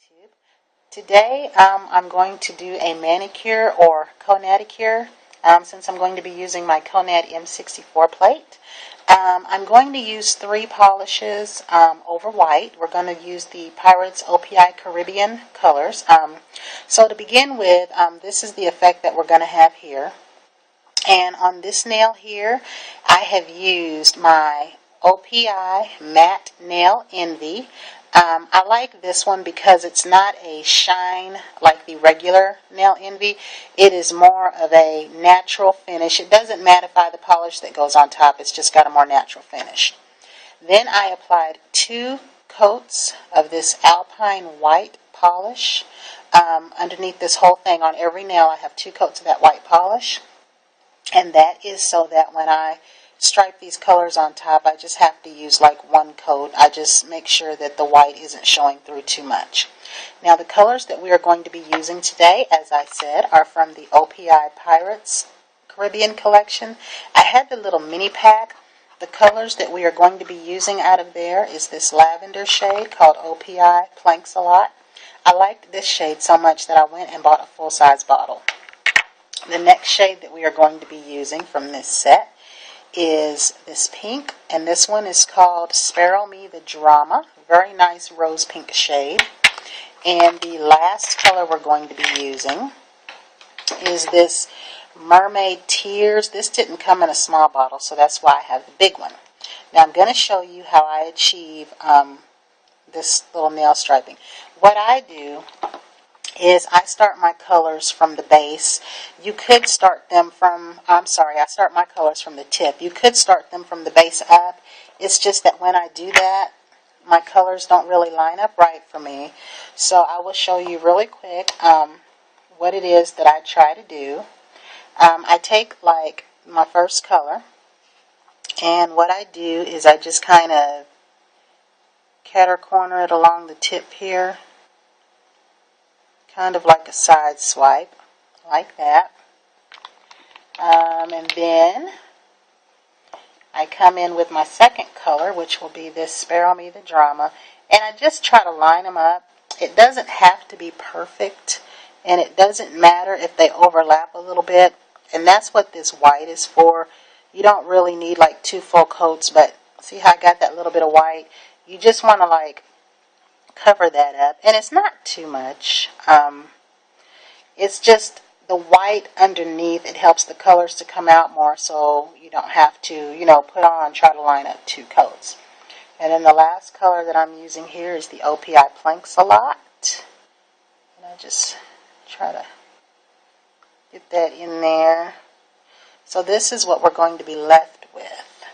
YouTube. Today I'm going to do a manicure or Konadicure since I'm going to be using my Konad m-64 plate. I'm going to use 3 polishes over white. We're going to use the Pirates OPI Caribbean colors. So to begin with, this is the effect that we're going to have here. And on this nail here, I have used my OPI Matte Nail Envy. I like this one because it's not a shine like the regular Nail Envy. It is more of a natural finish. It doesn't mattify the polish that goes on top. It's just got a more natural finish. Then I applied 2 coats of this alpine white polish. Underneath this whole thing on every nail I have 2 coats of that white polish. And that is so that when I stripe these colors on top, I just have to use like 1 coat. I just make sure that the white isn't showing through too much. Now the colors that we are going to be using today, as I said, are from the OPI Pirates Caribbean collection. I had the little mini pack. The colors that we are going to be using out of there is this lavender shade called OPI Planks a Lot. I liked this shade so much that I went and bought a full-size bottle. The next shade that we are going to be using from this set is this pink, and this one is called Sparrow Me the Drama. Very nice rose pink shade. And the last color we're going to be using is this Mermaid Tears. This didn't come in a small bottle, so that's why I have the big one. Now I'm going to show you how I achieve this little nail striping. What I do is I start my colors from the base. You could start them from, I start my colors from the tip. You could start them from the base up. It's just that when I do that, my colors don't really line up right for me. So I will show you really quick what it is that I try to do. I take like my first color, and what I do is I just kind of catter corner it along the tip here. Kind of like a side swipe, like that. And then I come in with my second color, which will be this Sparrow Me the Drama, and I just try to line them up. It doesn't have to be perfect, and it doesn't matter if they overlap a little bit, and that's what this white is for. You don't really need like 2 full coats, but see how I got that little bit of white? You just want to like cover that up, and it's not too much. It's just the white underneath. It helps the colors to come out more, so you don't have to, try to line up 2 coats. And then the last color that I'm using here is the OPI Planks a Lot, and I just try to get that in there. So this is what we're going to be left with.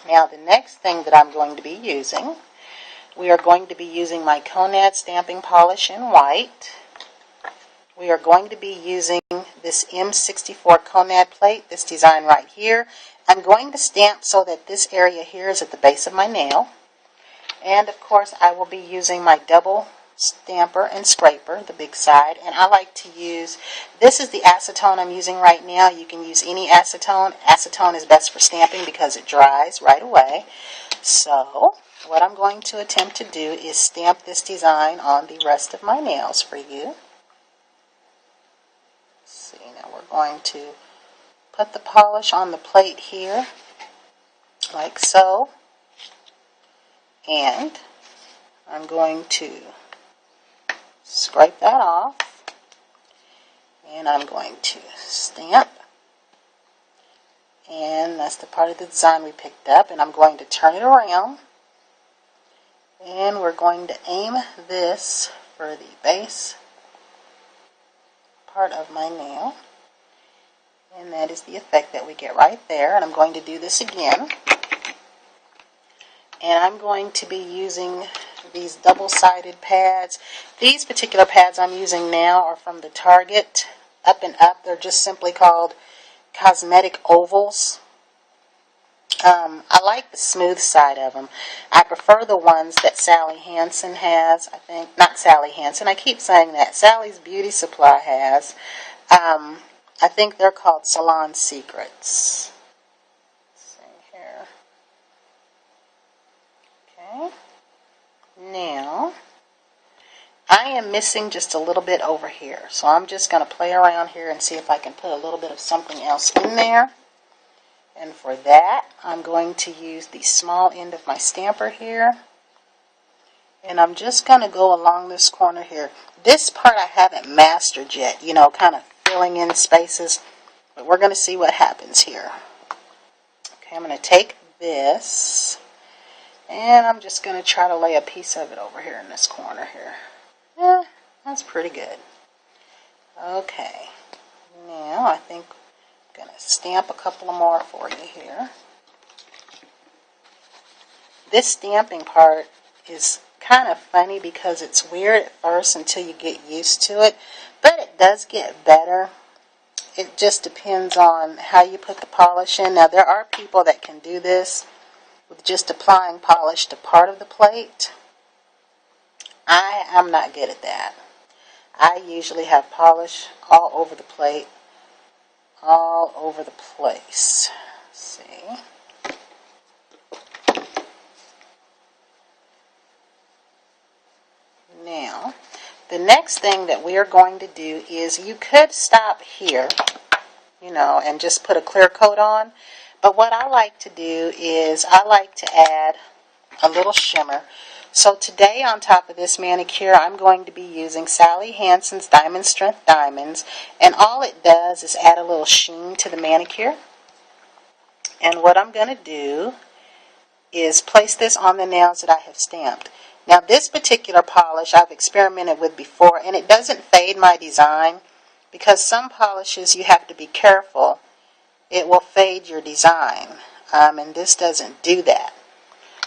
Now the next thing that I'm going to be using, we are going to be using my Konad stamping polish in white. We are going to be using this m-64 Konad plate, this design right here. I'm going to stamp so that this area here is at the base of my nail. And of course I will be using my double stamper and scraper, the big side. And I like to use, this is the acetone I'm using right now. You can use any acetone. Acetone is best for stamping because it dries right away. So what I'm going to attempt to do is stamp this design on the rest of my nails for you. Let's see, now we're going to put the polish on the plate here, like so. And I'm going to scrape that off. And I'm going to stamp. And that's the part of the design we picked up. And I'm going to turn it around. And we're going to aim this for the base part of my nail. And that is the effect that we get right there. And I'm going to do this again. And I'm going to be using these double-sided pads. These particular pads I'm using now are from the Target Up and Up. They're just simply called cosmetic ovals. I like the smooth side of them. I prefer the ones that Sally Hansen has. I think, not Sally Hansen, I keep saying that. Sally's Beauty Supply has. I think they're called Salon Secrets. Let's see here. Okay. Now, am missing just a little bit over here. So I'm just going to play around here and see if I can put a little bit of something else in there. And for that, I'm going to use the small end of my stamper here. And I'm just going to go along this corner here. This part I haven't mastered yet, you know, kind of filling in spaces. But we're going to see what happens here. Okay, I'm going to take this. And I'm just going to try to lay a piece of it over here in this corner here. Yeah, that's pretty good. Okay, now I think I'm going to stamp a couple more for you here. This stamping part is kind of funny because it's weird at first until you get used to it, but it does get better. It just depends on how you put the polish in. Now, there are people that can do this with just applying polish to part of the plate. I am not good at that. I usually have polish all over the plate, all over the place. Let's see. Now, the next thing that we are going to do is you could stop here, you know, and just put a clear coat on. But what I like to do is I like to add a little shimmer. So today on top of this manicure, I'm going to be using Sally Hansen's Diamond Strength Diamonds. And all it does is add a little sheen to the manicure. And what I'm going to do is place this on the nails that I have stamped. Now this particular polish I've experimented with before, and it doesn't fade my design, because some polishes you have to be careful. It will fade your design, and this doesn't do that.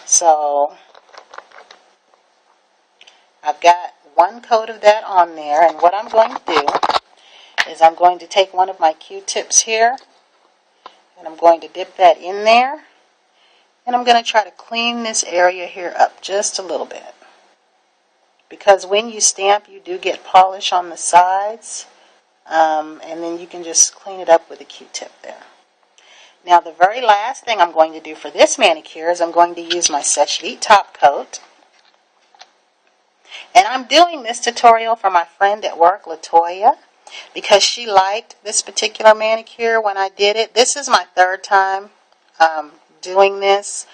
So I've got one coat of that on there, and what I'm going to do is I'm going to take one of my Q-tips here, and I'm going to dip that in there, and I'm going to try to clean this area here up just a little bit. Because when you stamp, you do get polish on the sides, and then you can just clean it up with a Q-tip there. Now the very last thing I'm going to do for this manicure is I'm going to use my Seche Vite top coat. And I'm doing this tutorial for my friend at work, Latoya, because she liked this particular manicure when I did it. This is my third time doing this.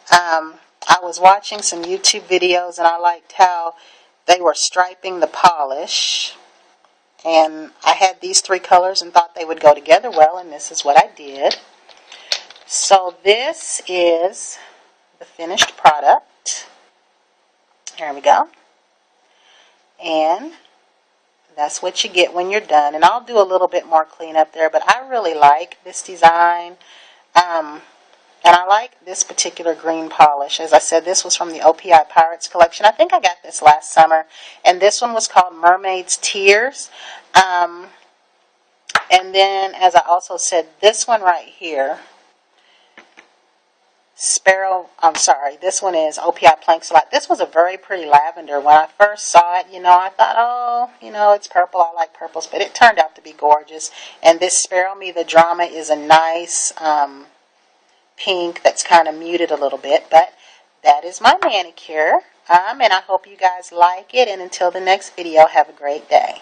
I was watching some YouTube videos and I liked how they were striping the polish. And I had these three colors and thought they would go together well, and this is what I did. So this is the finished product. Here we go. And that's what you get when you're done. And I'll do a little bit more cleanup there, but I really like this design. And I like this particular green polish. As I said, this was from the OPI Pirates collection. I think I got this last summer. And this one was called Mermaids Tears. And then, as I also said, this one right here, Sparrow, this one is OPI Plank Slot. This was a very pretty lavender. When I first saw it, I thought, oh, it's purple. I like purples. But it turned out to be gorgeous. And this Sparrow Me the Drama is a nice pink that's kind of muted a little bit. But that is my manicure. And I hope you guys like it. And until the next video, have a great day.